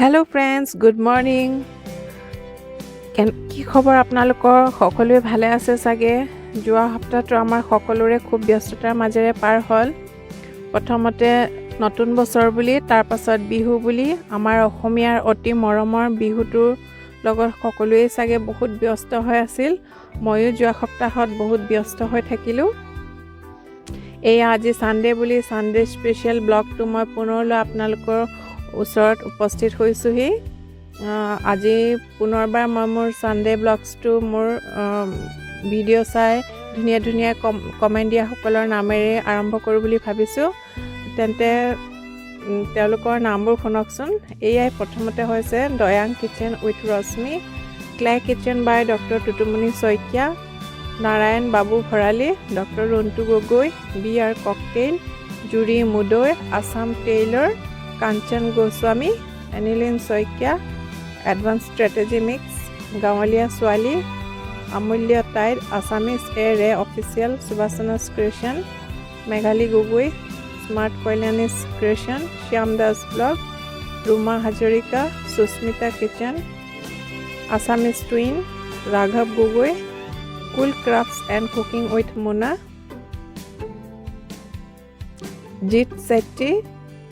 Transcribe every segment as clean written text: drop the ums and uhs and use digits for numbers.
Hello' friends, good morning. কি খবৰ আপোনালোকৰ? সকলোৱে ভালে আছে চাগে? যোৱা সপ্তাহটো আমাৰ সকলোৰে খুব ব্যস্ততাৰ মাজেৰে পাৰ হ'ল। প্ৰথমতে নতুন বছৰ বুলি, তাৰ পাছত বিহু বুলি, আমাৰ অসমীয়াৰ অতি মৰমৰ বিহুটোৰ লগত সকলোৱে চাগে বহুত ব্যস্ত হৈ আছিল। ময়ো যোৱা সপ্তাহত বহুত ব্যস্ত হৈ থাকিলোঁ। এয়া আজি ছানডে বুলি ছানডে স্পেচিয়েল ব্লগটো মই পুনৰলৈ আপোনালোকৰ ওচৰত উপস্থিত হৈছোঁহি। আজি পুনৰবাৰ মই মোৰ ছানডে ব্লগছটো মোৰ ভিডিঅ' চাই ধুনীয়া ধুনীয়া কমেণ্ট দিয়াসকলৰ নামেৰে আৰম্ভ কৰোঁ বুলি ভাবিছোঁ। তেন্তে তেওঁলোকৰ নামবোৰ শুনকচোন। এয়াই প্ৰথমতে হৈছে Doyang kitchen with Rashmi, clay kitchen by doctor Tutumoni Saikia, Narayan Babu Bharali, doctor Rantu Gogoi, B R cocktail, Juri Mudoi, Assam tailor, Kanchan Goswami, এনিলিন শইকীয়া, এডভান্স ষ্ট্ৰেটেজি মিক্স, গাঁৱলীয়া ছোৱালী, আমূল্য টাইড, আছামিজ ৰে অফিচিয়েল, সুভাষনাছ ক্ৰিয়েশ্যন, মেঘালী গগৈ, স্মাৰ্ট কল্যাণীছ creation, Shyam Das blog, Ruma Hazarika, Susmita kitchen, Assamese twin, ৰাঘৱ Gogoi, cool crafts and cooking with Muna, Jit Shetty,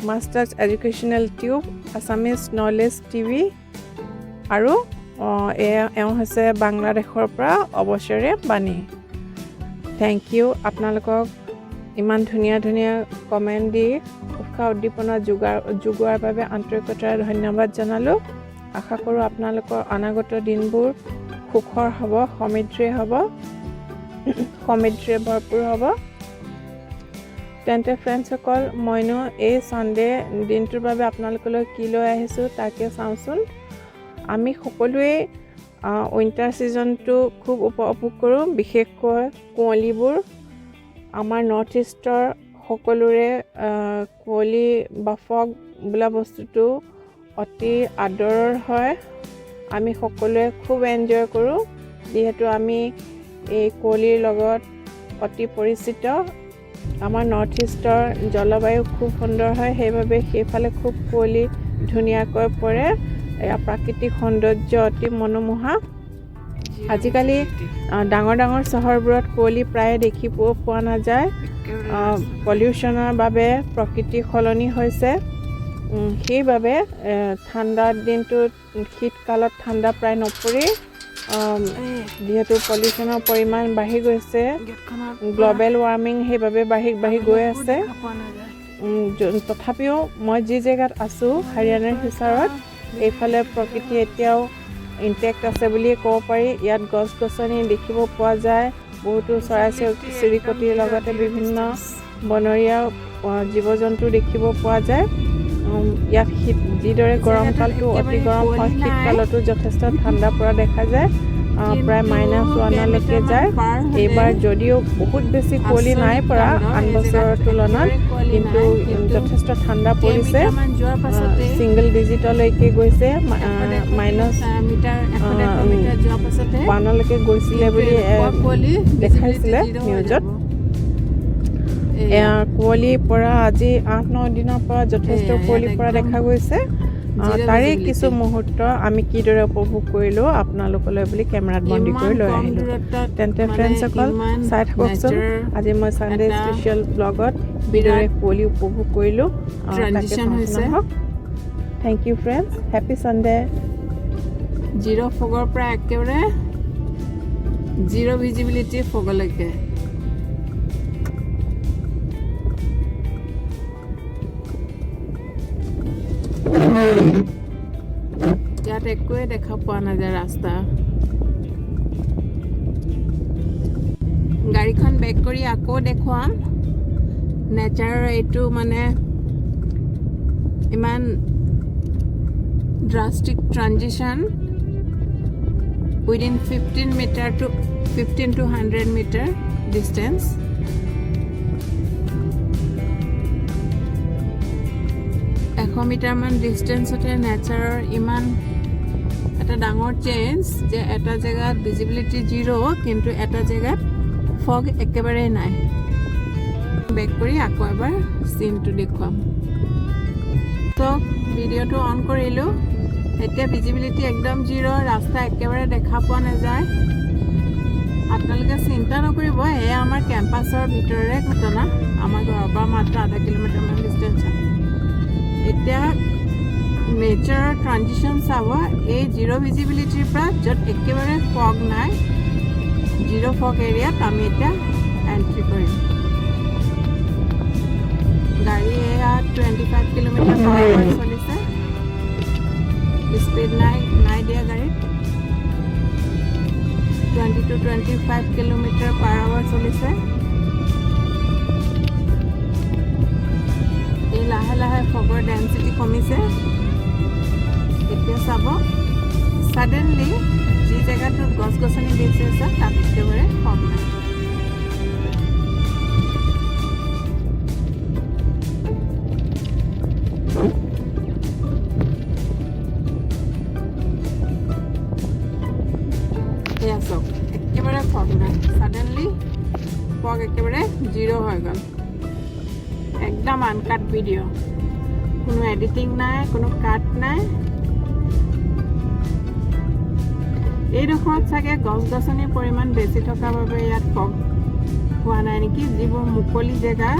masters educational tube, Assamese knowledge TV, আৰু এওঁ হৈছে বাংলাদেশৰ পৰা অৱসৰে বাণী। থেংক ইউ আপোনালোকক ইমান ধুনীয়া ধুনীয়া কমেণ্ট দি উৎসাহ উদ্দীপনা যোগোৱাৰ বাবে আন্তৰিকতাৰে ধন্যবাদ জনালোঁ। আশা কৰোঁ আপোনালোকৰ অনাগত দিনবোৰ সুখৰ হ'ব, সমৃদ্ধিৰে ভৰপূৰ হ'ব। তেন্তে ফ্ৰেণ্ডছসকল, মইনো এই ছানডে দিনটোৰ বাবে আপোনালোকলৈ কি লৈ আহিছোঁ তাকে চাওঁচোন। আমি সকলোৱে উইণ্টাৰ ছিজনটো খুব উপভোগ কৰোঁ, বিশেষকৈ কুঁৱলীবোৰ। আমাৰ নৰ্থ ইষ্টৰ সকলোৰে কুঁৱলী বা ফগ বোলা বস্তুটো অতি আদৰৰ হয়। আমি সকলোৱে খুব এনজয় কৰোঁ, যিহেতু আমি এই কুঁৱলীৰ লগত অতি পৰিচিত। আমাৰ নৰ্থ ইষ্টৰ জলবায়ু খুব সুন্দৰ হয়, সেইবাবে সেইফালে খুব কুঁৱলী ধুনীয়াকৈ পৰে। এয়া প্ৰাকৃতিক সৌন্দৰ্য অতি মনোমোহা। আজিকালি ডাঙৰ ডাঙৰ চহৰবোৰত কুঁৱলী প্ৰায়ে দেখি পোৱা নাযায়। পলিউশ্যনৰ বাবে প্ৰকৃতি সলনি হৈছে। সেইবাবে ঠাণ্ডাৰ দিনটোত, শীতকালত ঠাণ্ডা প্ৰায় নপৰেই, যিহেতু পলিউশ্যনৰ পৰিমাণ বাঢ়ি গৈছে। গ্ল'বেল ৱাৰ্মিং সেইবাবে বাঢ়ি গৈ আছে। তথাপিও মই যি জেগাত আছোঁ, হাৰিয়ানাৰ হিচাৰত, এইফালে প্ৰকৃতি এতিয়াও ইনটেক্ট আছে বুলিয়ে ক'ব পাৰি। ইয়াত গছ গছনি দেখিব পোৱা যায়, বহুতো চৰাই চিৰিকটিৰ লগতে বিভিন্ন বনৰীয়া জীৱ জন্তু দেখিব পোৱা যায়। ইয়াত যিদৰে গৰমকালটো অতি গৰম হয়, শীতকালতো যথেষ্ট ঠাণ্ডা পৰা দেখা যায়। প্ৰায় -1লৈকে যায়। এইবাৰ যদিও বহুত বেছি কুঁৱলী নাই পৰা আন বছৰৰ তুলনাত, কিন্তু যথেষ্ট ঠাণ্ডা পৰিছে। ছিংগল ডিজিটলৈকে গৈছে, -1লৈকে গৈছিলে বুলি দেখাইছিলে নিউজত। কুঁৱলী পৰা আজি 8-9 দিনৰ পৰা যথেষ্ট কুঁৱলী পৰা দেখা গৈছে। তাৰে কিছু মুহূৰ্ত আমি কিদৰে উপভোগ কৰিলোঁ আপোনালোকলৈ বুলি কেমেৰাত বন্দী কৰি লৈ আহিলোঁ। তেন্তে ফ্ৰেণ্ডছসকল, চাই থাককচোন আজি মই ছানডে স্পেচিয়েল ব্লগত কিদৰে কুঁৱলী উপভোগ কৰিলোঁ তাকে চাওক। Thank you friends, happy Sunday. Zero' ফগৰ পৰা একেবাৰে জিৰ' ভিজিবিলিটি ফগলৈকে। ইয়াত একোৱে দেখা পোৱা নাযায় ৰাস্তা। গাড়ীখন বেক কৰি আকৌ দেখুৱাম। নেচাৰৰ এইটো মানে ইমান drastic transition within 15 to 100 metre distance. মিটাৰমান ডিষ্টেঞ্চতে নেচাৰৰ ইমান এটা ডাঙৰ চেঞ্জ, যে এটা জেগাত ভিজিবিলিটি 0 কিন্তু এটা জেগাত ফগ একেবাৰে নাই। বেক কৰি আকৌ এবাৰ চিনটো দেখুৱাম। তো ভিডিঅ'টো অন কৰিলোঁ। এতিয়া ভিজিবিলিটি একদম জিৰ', ৰাস্তা একেবাৰে দেখা পোৱা নাযায়। আপোনালোকে চিন্তা নকৰিব, এয়া আমাৰ কেম্পাছৰ ভিতৰৰে ঘটনা। আমাৰ ঘৰৰ পৰা মাত্ৰ আধা কিলোমিটাৰমান ডিষ্টেঞ্চত। এতিয়া নেচাৰৰ ট্ৰানজিশ্যন চাব, এই জিৰ' ভিজিবিলিটিৰ পৰা য'ত একেবাৰে ফগ নাই, জিৰ' ফগ এৰিয়াত আমি এতিয়া এণ্ট্ৰি কৰিম। গাড়ী এয়া 25 কিলোমিটাৰ পাৰ আৱাৰ চলিছে। স্পীড নাই দিয়া গাড়ীত। 20 to 25 কিলোমিটাৰ পাৰ আৱাৰ চলিছে। এই লাহে লাহে ফগৰ ডেঞ্চিটি কমিছে। এতিয়া চাব, ছাডেনলি যি জেগাটোত গছ গছনি বেছি আছে তাত একেবাৰে ফগ নাই। এয়া চাওক, একেবাৰে ফগ নাই। ছাডেনলি ফগ একেবাৰে জিৰ' হৈ গ'ল। একদম আনকাট ভিডিঅ', কোনো এডিটিং নাই, কোনো কাট নাই। এইডোখৰত চাগে গছ গছনিৰ পৰিমাণ বেছি থকাৰ বাবে ইয়াত ফগ হোৱা নাই নেকি। যিবোৰ মুকলি জেগা,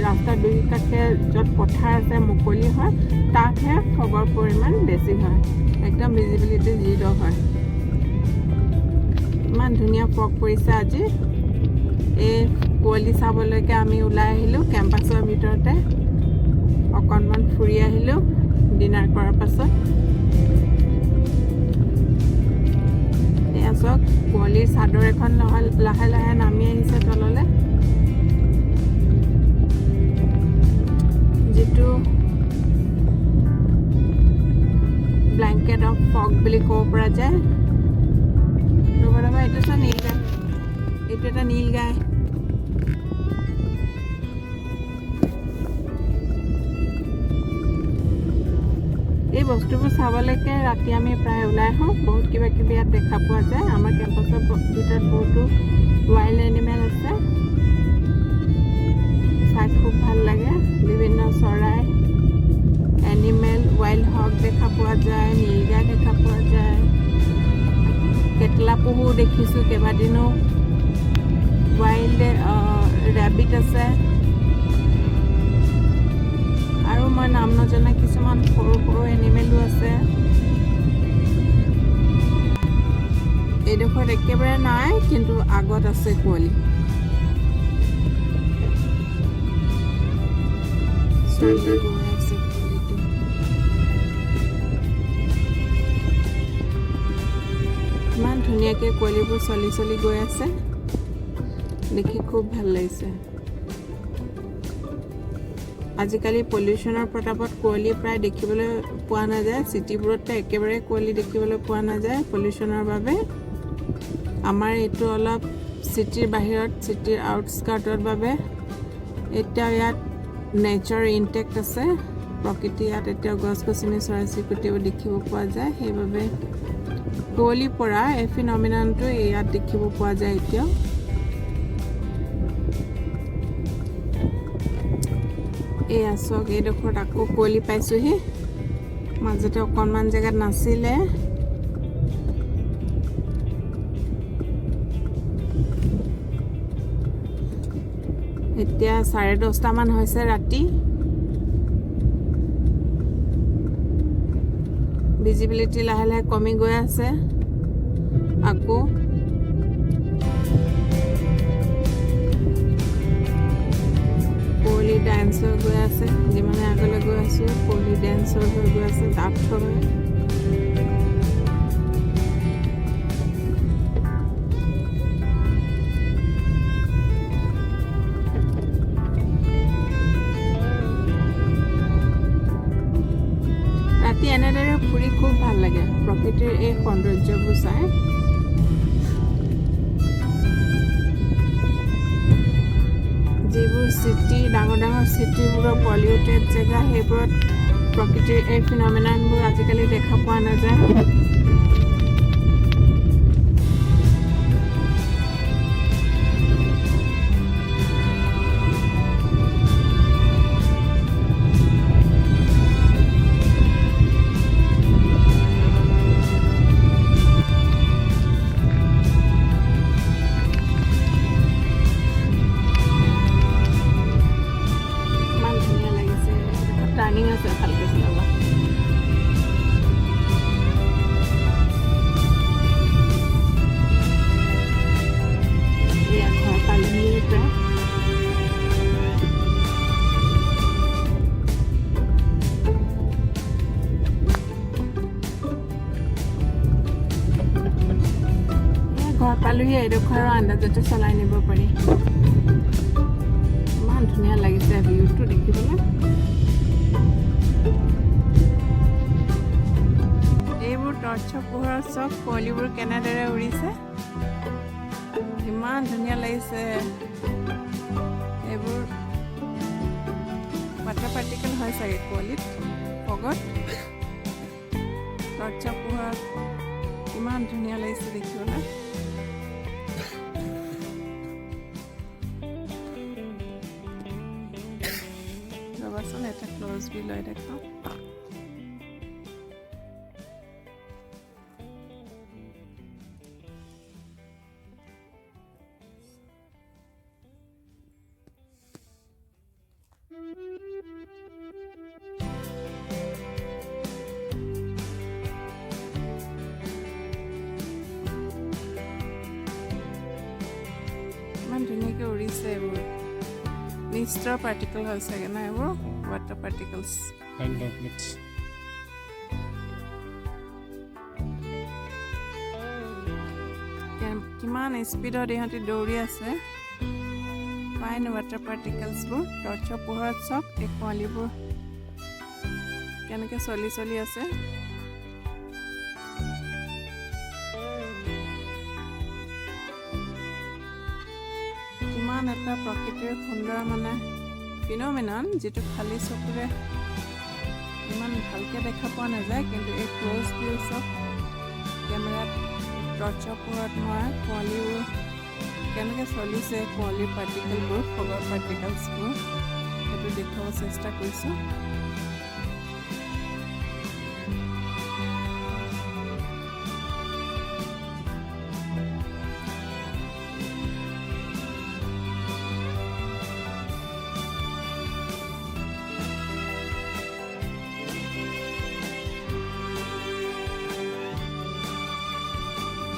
ৰাস্তাৰ দুই কাষে য'ত পথাৰ আছে মুকলি হয়, তাতহে ফগৰ পৰিমাণ বেছি হয়। একদম ভিজিবিলিটি জিৰ' হয়। ইমান ধুনীয়া ফগ পৰিছে আজি। এই কুঁৱলী চাবলৈকে আমি ওলাই আহিলোঁ কেম্পাছৰ ভিতৰতে। অকণমান ফুৰি আহিলোঁ ডিনাৰ কৰাৰ পাছত। এয়া চাওক, কুঁৱলীৰ চাদৰ এখন লাহে লাহে নামি আহিছে তললৈ। যিটো ব্লেংকেট অফ ফগ বুলি ক'ব পৰা যায়। ৰ'বা, এইটো চোৱা নীল গাই, এইটো এটা নীল গাই। এই বস্তুবোৰ চাবলৈকে ৰাতি আমি প্ৰায় ওলাই আহোঁ। বহুত কিবা কিবি ইয়াত দেখা পোৱা যায়। আমাৰ কেম্পাছৰ ভিতৰত বহুতো ৱাইল্ড এনিমেল আছে, চাই খুব ভাল লাগে। বিভিন্ন চৰাই, এনিমেল, ৱাইল্ড হগ দেখা পোৱা যায়, নীলগাই দেখা পোৱা যায়, কেটলা পহু দেখিছোঁ কেইবাদিনো, ৱাইল্ড ৰেবিট আছে, আৰু মই নাম নজনা কিছুমান সৰু সৰু এনিমেলো আছে। এইডোখৰত একেবাৰে নাই, কিন্তু আগত আছে কুঁৱলী। ইমান ধুনীয়াকৈ কুঁৱলীবোৰ চলি চলি গৈ আছে, দেখি খুব ভাল লাগিছে। আজিকালি পলিউশ্যনৰ প্ৰতাপত কুঁৱলী প্ৰায় দেখিবলৈ পোৱা নাযায়। চিটিবোৰততো একেবাৰে কুঁৱলী দেখিবলৈ পোৱা নাযায় পলিউশ্যনৰ বাবে। আমাৰ এইটো অলপ চিটিৰ বাহিৰত, চিটিৰ আউটস্কাৰ্টৰ বাবে এতিয়া ইয়াত নেচাৰ ইনটেক্ট আছে। প্ৰকৃতি ইয়াত এতিয়াও গছ গছনি, চৰাই চিৰিকটিও দেখিব পোৱা যায়। সেইবাবে কুঁৱলী পৰা এই ফিনমিনানটো ইয়াত দেখিব পোৱা যায় এতিয়াও। এয়া চাওক, এইডোখৰত আকৌ কুঁৱলী পাইছোঁহি। মাজতে অকণমান জেগাত নাছিলে। এতিয়া 10:30মান হৈছে ৰাতি। ভিজিবিলিটি লাহে লাহে কমি গৈ আছে। আকৌ কুঁৱলী ডেন্স হৈ গৈ আছে। যিমানে আগলৈ গৈ আছোঁ, কুঁৱলী ডেন্স হৈ গৈ আছে ডাঠ হৈ। ৰাতি এনেদৰে ফুৰি খুব ভাল লাগে, প্ৰকৃতিৰ এই সৌন্দৰ্যবোৰ চাই। যিবোৰ চিটি, ডাঙৰ ডাঙৰ চিটিবোৰৰ পলিউটেড জেগা, সেইবোৰত প্ৰকৃতিৰ এই ফিনমিনানবোৰ আজিকালি দেখা পোৱা নাযায়। পালোহি এডোখৰ আন্দাজতে চলাই নিব পাৰি ইমান ধুনীয়া লাগিছে ভিউটো দেখিবলৈ এইবোৰ টৰ্চৰ পোহৰত চব কুঁৱলীবোৰ কেনেদৰে উৰিছে ইমান ধুনীয়া লাগিছে এইবোৰ ৱাটাৰ পাৰ্টিকেল হয় চাগে কুঁৱলীত ফগত টৰ্চৰ পোহৰত ইমান ধুনীয়া লাগিছে দেখিবলৈ ৰ'বাচোন এটা ক্ল'জ বি লৈ দেখাওঁ ইমান ধুনীয়াকৈ উৰিছে এইবোৰ মিষ্টৰ পাৰ্টিকল হয় চাগে না এইবোৰ ৱাটাৰ পাৰ্টিকলছ and droplets. কিমান স্পীডত ইহঁতি দৌৰি আছে ফাইন ৱাটাৰ পাৰ্টিকলছবোৰ টৰ্চৰ পোহৰত চব এই কুঁৱলীবোৰ কেনেকৈ চলি আছে কিমান এটা প্ৰকৃতিৰ সুন্দৰ মানে ফিন'মেনন যিটো খালী চকুৰে ইমান ভালকৈ দেখা পোৱা নাযায় কিন্তু এই ক্ল'জ ভিউ চব কেমেৰাত টৰ্চৰ পোহৰত মৰা কুঁৱলীবোৰ কেনেকৈ চলিছে কুঁৱলীৰ পাৰ্টিকেলবোৰ ফগৰ পাৰ্টিকেলছবোৰ সেইটো দেখুৱাব চেষ্টা কৰিছোঁ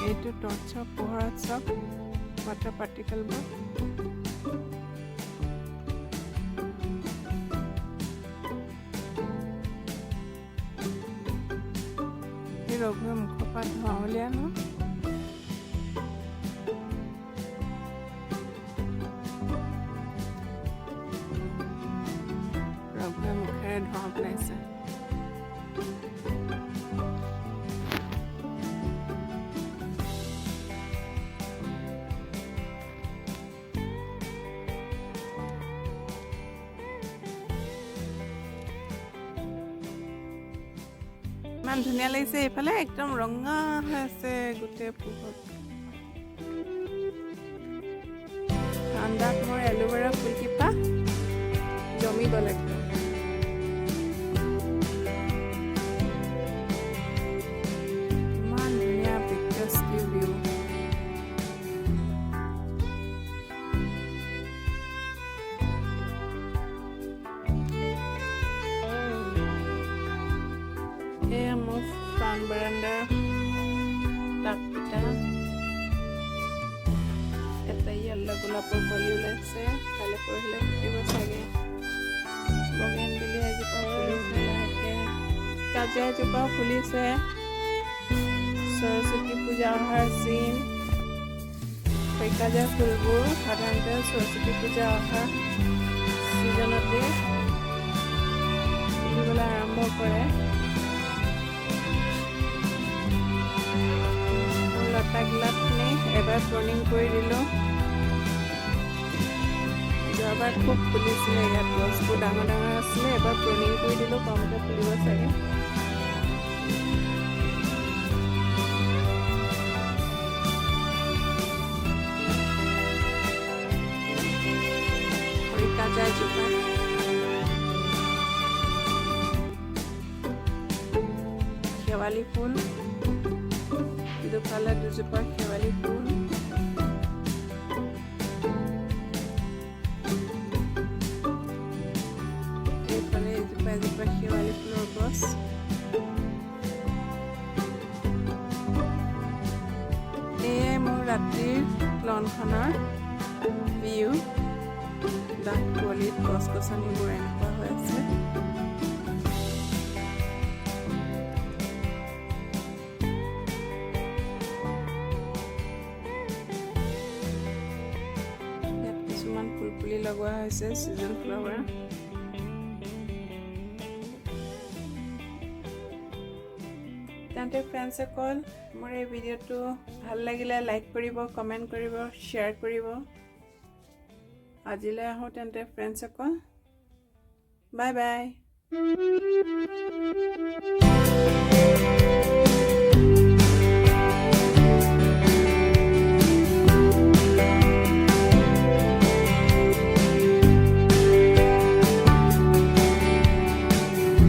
এইটো টৰ্চৰ পোহৰত চব ৱাটাৰ পাৰ্টিকেলবোৰ এই ৰঘুৱে মুখৰ পৰা ধোঁৱা উলিয়াই ন ৰঘুৱে মুখেৰে ধোঁৱা পেলাইছে ইমান ধুনীয়া লাগিছে এইফালে একদম ৰঙা হৈ আছে গোটেই পোহৰত ঠাণ্ডাত মোৰ এলোভেৰা ফুলকেইটা জমি গ'ল একদম ইমান ধুনীয়া পিকচাৰ্ছটি ভিউ এয়া মোৰ ফ্ৰণ্ট বাৰাণ্ডাৰ টাবকেইটা এটা য়েল্লো গোলাপৰ কলি ওলাইছে কাইলৈ পৰহিলৈ ফুটিব চাগে বগেনভিলিয়া এজোপা ফুলিছে লাহেকৈ কাজিয়া এজোপাও ফুলিছে সৰস্বতী পূজা অহাৰ চিন কাজিয়া ফুলবোৰ সাধাৰণতে সৰস্বতী পূজা অহা ছিজনতে ফুলিবলৈ আৰম্ভ কৰে লতাগিলাখিনি এবাৰ প্ৰনিং কৰি দিলোঁ যোৱাবাৰ খুব ফুলিছিলে ইয়াত গছবোৰ ডাঙৰ ডাঙৰ আছিলে এবাৰ প্ৰনিং কৰি দিলোঁ কমকৈ ফুলিব চাগে খৰিকাজা এজোপা শেৱালি ফুল দুফালে দুজোপা শেৱালি ফুল এইফালে এজোপা শেৱালি ফুলৰ গছ এয়াই মোৰ ৰাতিৰ লনখনৰ ভিউ ডাঠ কুঁৱলীত গছ গছনিবোৰ এনেকুৱা হৈ আছে পুলি লগোৱা হৈছে ছিজন ফ্লাৱাৰ। তেন্তে ফ্ৰেণ্ডসকল, মোৰ এই ভিডিঅ'টো ভাল লাগিলে লাইক কৰিব, কমেণ্ট কৰিব, শ্বেয়াৰ কৰিব। আজিলৈ আহোঁ তেন্তে ফ্ৰেণ্ডসকল, বাই বাই।